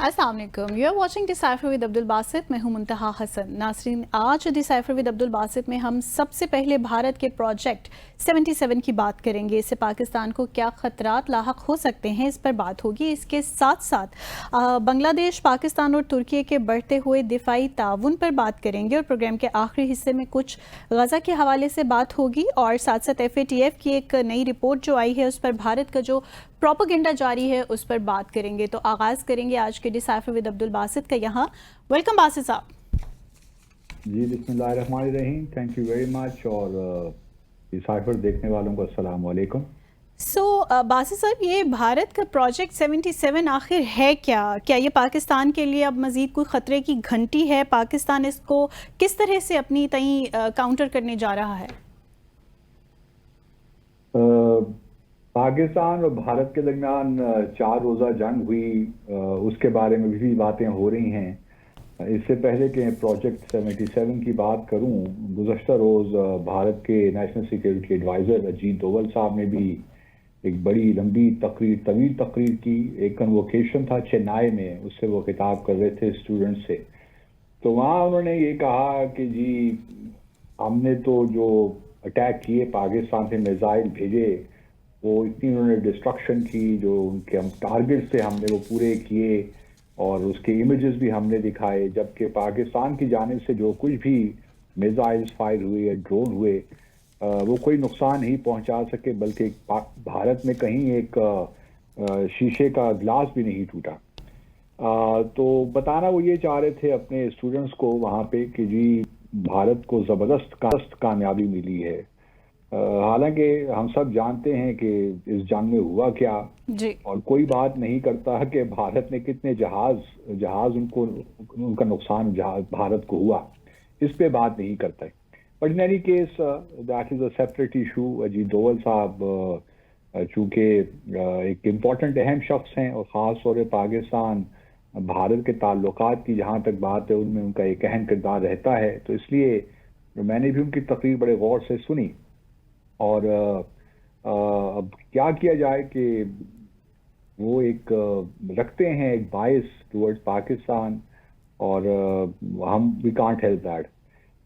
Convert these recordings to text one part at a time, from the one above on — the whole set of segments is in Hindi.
अस्सलाम वालेकुम। You are watching decipher with Abdul Basit. मैं हूं मुंतहा हसन। नाज़रीन, आज डिसाइफर विद अब्दुल बासित में हम सबसे पहले भारत के प्रोजेक्ट 77 की बात करेंगे। इससे पाकिस्तान को क्या खतरात लाहक हो सकते हैं, इस पर बात होगी। इसके साथ साथ बांग्लादेश, पाकिस्तान और तुर्की के बढ़ते हुए दिफाई ताउन पर बात करेंगे और प्रोग्राम के आखिरी हिस्से में कुछ गजा के हवाले से बात होगी और साथ साथ FATF की एक नई रिपोर्ट जो आई है उस पर भारत का जो प्रोपेगेंडा जारी है उस पर बात करेंगे। तो आगाज करेंगे आज के डिसाइफर विद अब्दुल बासित का। यहाँ वेलकम बासित साहब। जी बिस्मिल्लाहिर्रहमानिर्रहीम। थैंक यू वेरी मच और डिसाइफर देखने वालों को अस्सलाम वालेकुम। बासित साहब, ये भारत का प्रोजेक्ट 77 आखिर है क्या ये पाकिस्तान के लिए अब मजीद कोई खतरे की घंटी है? पाकिस्तान इसको किस तरह से अपनी तई काउंटर करने जा रहा है? पाकिस्तान और भारत के दरमियान 4 रोज़ा जंग हुई, उसके बारे में भी बातें हो रही हैं। इससे पहले कि प्रोजेक्ट 77 की बात करूं, गुज़श्ता रोज़ भारत के national security adviser Ajit Doval साहब ने भी एक बड़ी लंबी तकरीर, तवील तकरीर की। एक कन्वोकेशन था चेन्नई में, उससे वो खिताब कर रहे थे स्टूडेंट से। तो वहाँ उन्होंने ये कहा कि जी हमने तो जो अटैक किए, पाकिस्तान से मिसाइल भेजे, वो इतनी उन्होंने डिस्ट्रक्शन की, जो उनके हम टारगेट से हमने वो पूरे किए और उसके इमेजेस भी हमने दिखाए। जबकि पाकिस्तान की जानिब से जो कुछ भी मिसाइल्स फायर हुए या ड्रोन हुए, वो कोई नुकसान नहीं पहुंचा सके, बल्कि भारत में कहीं एक शीशे का ग्लास भी नहीं टूटा। तो बताना वो ये चाह रहे थे अपने स्टूडेंट्स को वहाँ पे कि जी भारत को ज़बरदस्त कामयाबी मिली है। हालांकि हम सब जानते हैं कि इस जंग में हुआ क्या, और कोई बात नहीं करता कि भारत ने कितने जहाज उनको उनका नुकसान भारत को हुआ, इस पे बात नहीं करता है। But in any case that is a separate issue. Ajit Doval साहब चूंकि एक इम्पॉर्टेंट अहम शख्स हैं और ख़ास तौर पर पाकिस्तान भारत के ताल्लुकात की जहाँ तक बात है उनमें उनका एक अहम किरदार रहता है, तो इसलिए मैंने भी उनकी तकरीर बड़े गौर से सुनी। और अब क्या किया जाए कि वो एक रखते हैं एक बायस टुवर्ड्स पाकिस्तान, और हम वी कांट हेल्प दैट।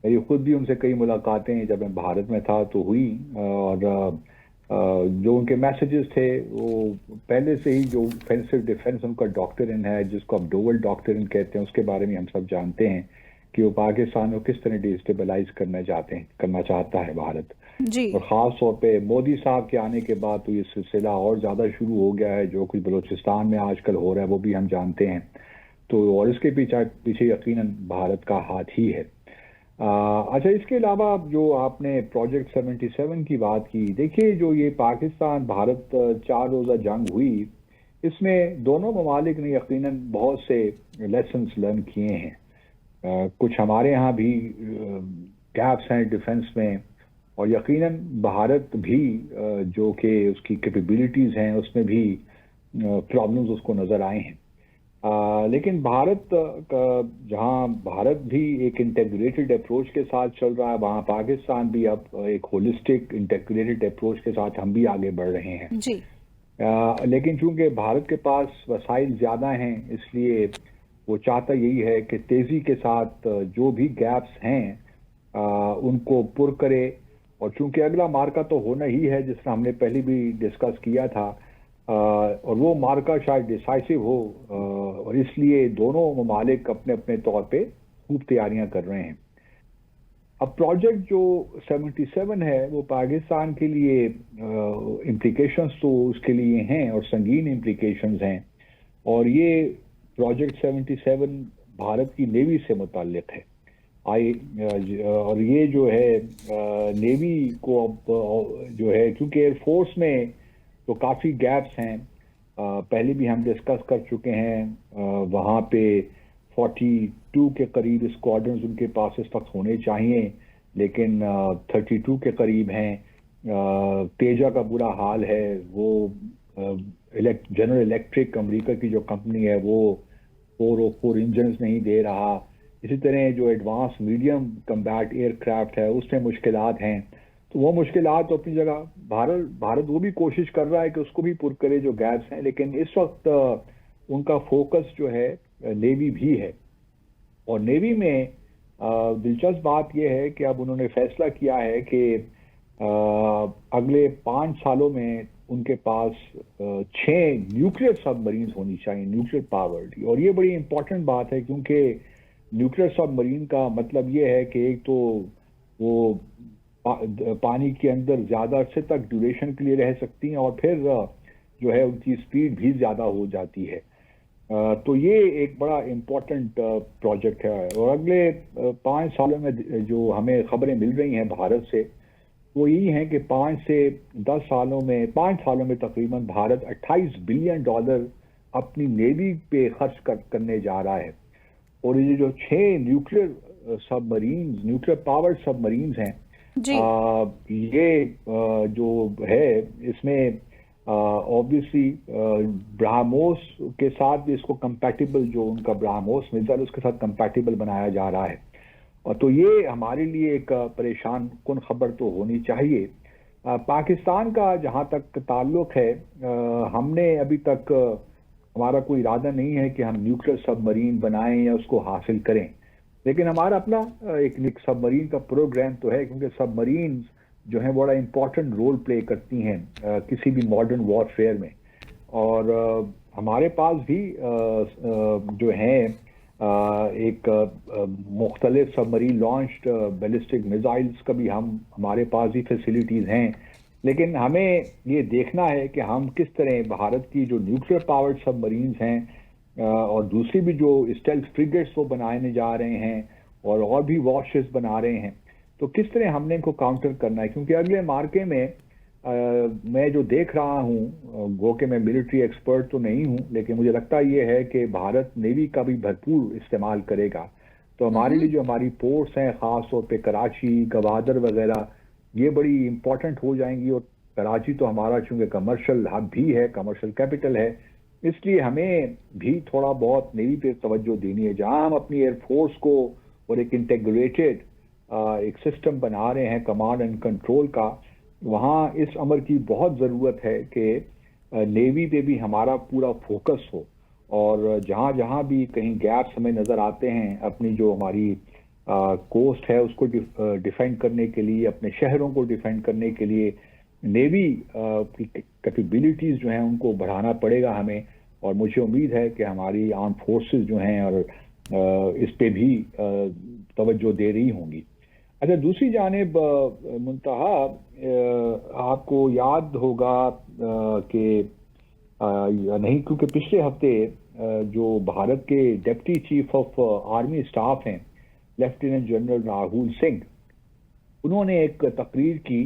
मेरी खुद भी उनसे कई मुलाकातें जब मैं भारत में था तो हुई, और जो उनके मैसेजेस थे वो पहले से ही, जो ऑफेंसिव डिफेंस उनका डॉक्ट्रिन है जिसको आप डोवल डॉक्ट्रिन कहते हैं, उसके बारे में हम सब जानते हैं कि वो पाकिस्तान को किस तरह डिस्टेबलाइज करना चाहता है भारत। जी। और ख़ास तौर पे मोदी साहब के आने के बाद तो ये सिलसिला और ज़्यादा शुरू हो गया है। जो कुछ बलूचिस्तान में आजकल हो रहा है वो भी हम जानते हैं। तो और इसके पीछे यकीनन भारत का हाथ ही है। अच्छा, इसके अलावा जो आपने प्रोजेक्ट 77 की बात की, देखिए जो ये पाकिस्तान भारत 4 रोज़ा जंग हुई, इसमें दोनों ममालिक ने यकीनन बहुत से लेसन्स लर्न किए हैं। कुछ हमारे यहाँ भी गैप्स हैं डिफेंस में, और यकीनन भारत भी जो कि उसकी कैपेबिलिटीज़ हैं उसमें भी प्रॉब्लम्स उसको नज़र आए हैं। लेकिन भारत का, जहाँ भारत भी एक इंटेग्रेटेड अप्रोच के साथ चल रहा है, वहाँ पाकिस्तान भी अब एक होलिस्टिक इंटेग्रेटेड अप्रोच के साथ हम भी आगे बढ़ रहे हैं। जी। लेकिन चूंकि भारत के पास वसाइल ज़्यादा हैं, इसलिए वो चाहता यही है कि तेज़ी के साथ जो भी गैप्स हैं उनको पुर करे। और चूंकि अगला मार्का तो होना ही है, जिस तरह हमने पहले भी डिस्कस किया था, और वो मार्का शायद डिसाइसिव हो, और इसलिए दोनों ममालिक अपने अपने तौर पे खूब तैयारियां कर रहे हैं। अब प्रोजेक्ट जो 77 है वो पाकिस्तान के लिए इम्प्लिकेशंस तो उसके लिए हैं और संगीन इम्प्लिकेशंस हैं। और ये प्रोजेक्ट 77 भारत की नेवी से मुताल्लिक है। और ये जो है नेवी को अब जो है, क्योंकि एयरफोर्स में तो काफ़ी गैप्स हैं, पहले भी हम डिस्कस कर चुके हैं। वहाँ पे 42 के करीब स्क्वाड्रंस उनके पास इस वक्त होने चाहिए, लेकिन 32 के करीब हैं। तेजा का बुरा हाल है, वो जनरल इलेक्ट्रिक अमेरिका की जो कंपनी है वो 404 इंजन नहीं दे रहा। इसी तरह जो एडवांस मीडियम कम्बैट एयरक्राफ्ट है उसमें मुश्किलात हैं। तो वो मुश्किलात तो अपनी जगह भारत वो भी कोशिश कर रहा है कि उसको भी पुर करे जो गैप्स हैं, लेकिन इस वक्त उनका फोकस जो है नेवी भी है। और नेवी में दिलचस्प बात यह है कि अब उन्होंने फैसला किया है कि अगले 5 सालों में उनके पास 6 न्यूक्लियर सबमरीन होनी चाहिए, न्यूक्लियर पावर्ड। और ये बड़ी इंपॉर्टेंट बात है, क्योंकि न्यूक्लियर सबमरीन का मतलब ये है कि एक तो वो पानी के अंदर ज़्यादा अरसे तक ड्यूरेशन के लिए रह सकती हैं, और फिर जो है उनकी स्पीड भी ज़्यादा हो जाती है। तो ये एक बड़ा इम्पोर्टेंट प्रोजेक्ट है। और अगले 5 सालों में जो हमें खबरें मिल रही हैं भारत से, वो यही है कि 5 से 10 सालों में, 5 सालों में तकरीबन भारत $28 बिलियन अपनी नेवी पे खर्च करने जा रहा है। और ये जो 6 nuclear submarine, nuclear powered submarines हैं, जी। ये जो है इसमें ऑब्वियसली ब्रह्मोस के साथ भी इसको कंपैटिबल, जो उनका ब्रह्मोस मिसाइल उसके साथ कंपैटिबल बनाया जा रहा है। और तो ये हमारे लिए एक परेशान कुन खबर तो होनी चाहिए। पाकिस्तान का जहाँ तक ताल्लुक है, हमने अभी तक हमारा कोई इरादा नहीं है कि हम न्यूक्लियर सबमरीन बनाएं या उसको हासिल करें। लेकिन हमारा अपना एक सबमरीन का प्रोग्राम तो है, क्योंकि सबमरीन जो है बड़ा इंपॉर्टेंट रोल प्ले करती हैं किसी भी मॉडर्न वॉरफेयर में। और हमारे पास भी जो है एक मुख्तलिफ सबमरीन लॉन्च्ड बैलिस्टिक मिसाइल्स का भी हमारे पास भी फैसिलिटीज़ हैं। लेकिन हमें ये देखना है कि हम किस तरह भारत की जो न्यूक्लियर पावर्ड सबमरीन्स हैं और दूसरी भी जो स्टेल्थ फ्रिगेट्स वो बनाने जा रहे हैं और भी वॉरशिप्स बना रहे हैं, तो किस तरह हमने इनको काउंटर करना है। क्योंकि अगले मार्के में मैं जो देख रहा हूँ, गो के मैं मिलिट्री एक्सपर्ट तो नहीं हूँ, लेकिन मुझे लगता ये है कि भारत नेवी का भी भरपूर इस्तेमाल करेगा। तो हमारे लिए जो हमारी पोर्ट्स हैं, ख़ास तौर पे कराची, गवादर वगैरह, ये बड़ी इंपॉर्टेंट हो जाएंगी। और कराची तो हमारा चूँकि कमर्शियल हब भी है, कमर्शियल कैपिटल है, इसलिए हमें भी थोड़ा बहुत नेवी पे तवज्जो देनी है। जहाँ हम अपनी एयरफोर्स को और एक इंटेग्रेटेड एक सिस्टम बना रहे हैं कमांड एंड कंट्रोल का, वहाँ इस अमर की बहुत ज़रूरत है कि नेवी पे भी हमारा पूरा फोकस हो। और जहाँ जहाँ भी कहीं गैप्स हमें नज़र आते हैं, अपनी जो हमारी कोस्ट है उसको डिफेंड करने के लिए, अपने शहरों को डिफेंड करने के लिए नेवी की कैपेबिलिटीज़ जो हैं उनको बढ़ाना पड़ेगा हमें। और मुझे उम्मीद है कि हमारी आर्म फोर्सेस जो हैं और इस पे भी तवज्जो दे रही होंगी। अच्छा, दूसरी जानिब मुंतहा आपको याद होगा कि नहीं, क्योंकि पिछले हफ्ते जो भारत के deputy chief of army staff हैं लेफ्टिनेंट जनरल राहुल सिंह, उन्होंने एक तकरीर की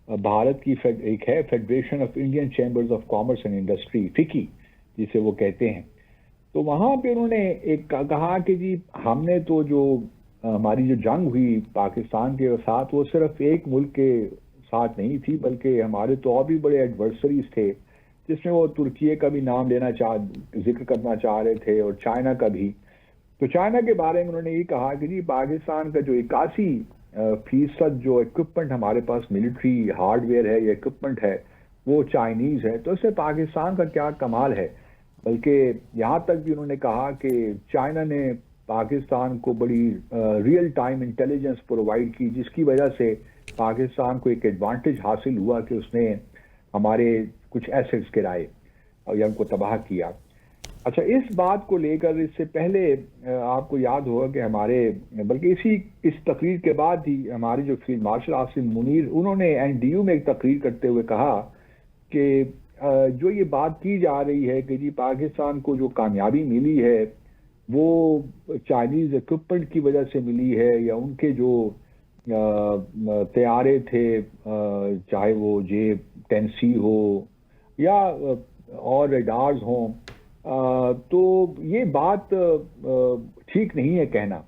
भारत की एक है federation of Indian chambers of commerce and industry, फिकी जिसे वो कहते हैं। तो वहाँ पे उन्होंने एक कहा कि जी हमने तो जो हमारी जो जंग हुई पाकिस्तान के साथ, वो सिर्फ एक मुल्क के साथ नहीं थी, बल्कि हमारे तो और भी बड़े एडवर्सरीज थे, जिसमें वो तुर्की का भी नाम जिक्र करना चाह रहे थे और चाइना का भी। तो चाइना के बारे में उन्होंने ये कहा कि जी पाकिस्तान का जो 81% जो इक्विपमेंट हमारे पास मिलिट्री हार्डवेयर है या इक्विपमेंट है वो चाइनीज़ है, तो इससे पाकिस्तान का क्या कमाल है। बल्कि यहाँ तक भी उन्होंने कहा कि चाइना ने पाकिस्तान को बड़ी रियल टाइम इंटेलिजेंस प्रोवाइड की, जिसकी वजह से पाकिस्तान को एक एडवांटेज हासिल हुआ कि उसने हमारे कुछ एसेट्स गिराए और या उनको तबाह किया। अच्छा, इस बात को लेकर इससे पहले आपको याद होगा कि हमारे, बल्कि इस तकरीर के बाद ही हमारे जो फील्ड मार्शल आसिम मुनीर, उन्होंने एनडीयू में एक तकरीर करते हुए कहा कि जो ये बात की जा रही है कि जी पाकिस्तान को जो कामयाबी मिली है वो चाइनीज़ इक्विपमेंट की वजह से मिली है, या उनके जो तैयारे थे, चाहे वो J-10C हो या और रेडार्स हों, तो ये बात ठीक नहीं है कहना।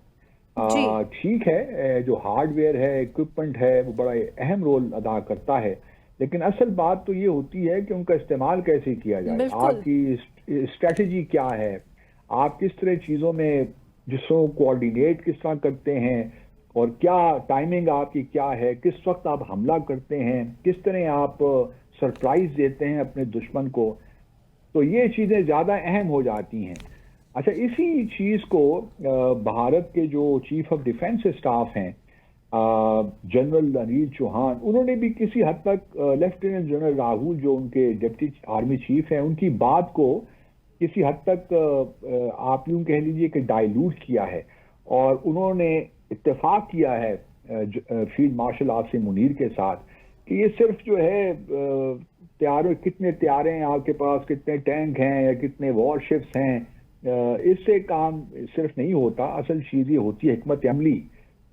ठीक है, जो हार्डवेयर है, इक्विपमेंट है, वो बड़ा अहम रोल अदा करता है, लेकिन असल बात तो ये होती है कि उनका इस्तेमाल कैसे किया जाए, आपकी स्ट्रेटजी क्या है, आप किस तरह चीज़ों में जिसको कोऑर्डिनेट किस तरह करते हैं, और क्या टाइमिंग आपकी क्या है, किस वक्त आप हमला करते हैं, किस तरह आप सरप्राइज देते हैं अपने दुश्मन को। तो ये चीज़ें ज़्यादा अहम हो जाती हैं। अच्छा, इसी चीज को भारत के जो चीफ ऑफ डिफेंस स्टाफ हैं जनरल अनिल चौहान, उन्होंने भी किसी हद तक लेफ्टिनेंट जनरल राहुल जो उनके डिप्टी आर्मी चीफ हैं उनकी बात को किसी हद तक आप यूं कह लीजिए कि डाइल्यूट किया है, और उन्होंने इत्तेफाक किया है फील्ड मार्शल आसिम मुनीर के साथ कि ये सिर्फ जो है त्यारे, कितने त्यारे हैं आपके पास, कितने टैंक हैं या कितने वॉरशिप्स हैं, इससे काम सिर्फ नहीं होता। असल चीज़ ये होती है हिकमत अमली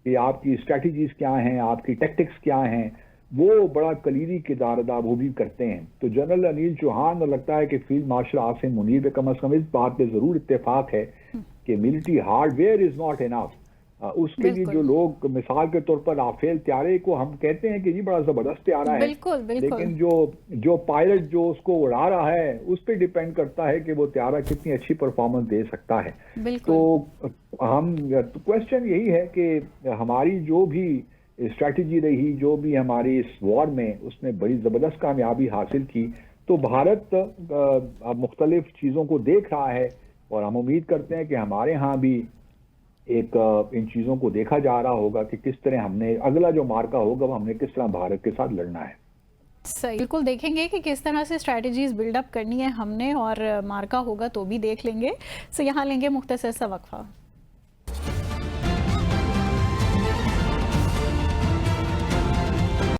कि आपकी स्ट्रैटेजीज क्या हैं, आपकी टैक्टिक्स क्या हैं, वो बड़ा कलीदी किरदार अदा वो भी करते हैं। तो जनरल अनिल चौहान को लगता है कि फील्ड मार्शल आसिम मुनीर पे कम अज कम इस बात पे जरूर इत्तेफाक है कि military hardware is not enough. उसके लिए जो लोग, मिसाल के तौर पर राफेल त्यारे को हम कहते हैं कि जी बड़ा जबरदस्त त्यारा है, बिल्कुल लेकिन जो पायलट जो उसको उड़ा रहा है उस पर डिपेंड करता है कि वो त्यारा कितनी अच्छी परफॉर्मेंस दे सकता है। तो हम क्वेश्चन यही है कि हमारी जो भी स्ट्रैटेजी रही, जो भी हमारी इस वॉर में, उसने बड़ी जबरदस्त कामयाबी हासिल की। तो भारत अब मुख्तलिफ चीज़ों को देख रहा है और हम उम्मीद करते हैं कि हमारे यहाँ भी एक इन चीज़ों को देखा जा रहा होगा कि किस तरह हमने अगला जो मार्का होगा वो हमने किस तरह भारत के साथ लड़ना है। सही, बिल्कुल देखेंगे कि किस तरह से स्ट्रैटेजीज बिल्डअप करनी है हमने, और मार्का होगा तो भी देख लेंगे। सो यहाँ लेंगे मुख्तसर सा वक्फा।